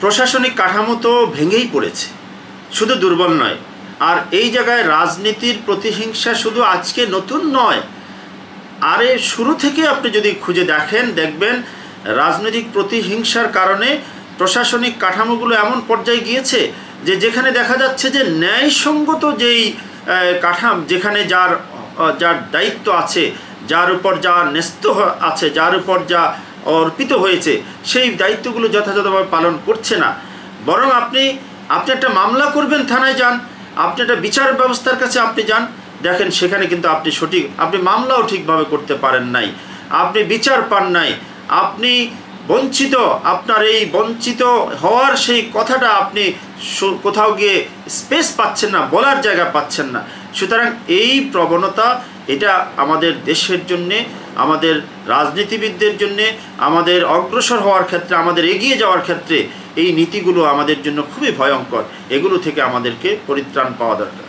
প্রশাসনিক কাঠামো তো ভেঙেই পড়েছে, শুধু দুর্বল নয়। আর এই জায়গায় রাজনীতির প্রতিহিংসা শুধু আজকে নতুন নয়, আরে শুরু থেকে আপনি যদি খুঁজে দেখবেন রাজনৈতিক প্রতিহিংসার কারণে প্রশাসনিক কাঠামোগুলো এমন পর্যায়ে গিয়েছে যে যেখানে দেখা যাচ্ছে যে ন্যায়সঙ্গত যেই যেখানে যার দায়িত্ব আছে, যার উপর যা ন্যস্ত আছে, যার উপর যা অর্পিত হয়েছে, সেই দায়িত্বগুলো যথাযথভাবে পালন করছে না। বরং আপনি একটা মামলা করবেন, থানায় যান, আপনি একটা বিচার ব্যবস্থার কাছে আপনি যান, দেখেন সেখানে কিন্তু আপনি মামলাও ঠিকভাবে করতে পারেন নাই, আপনি বিচার পান নাই, আপনি বঞ্চিত, আপনার এই বঞ্চিত হওয়ার সেই কথাটা আপনি কোথাও গিয়ে স্পেস পাচ্ছেন না, বলার জায়গা পাচ্ছেন না। সুতরাং এই প্রবণতা, এটা আমাদের দেশের জন্যে, আমাদের রাজনীতিবিদদের জন্যে, আমাদের অগ্রসর হওয়ার ক্ষেত্রে, আমাদের এগিয়ে যাওয়ার ক্ষেত্রে এই নীতিগুলো আমাদের জন্য খুবই ভয়ঙ্কর। এগুলো থেকে আমাদেরকে পরিত্রাণ পাওয়া দরকার।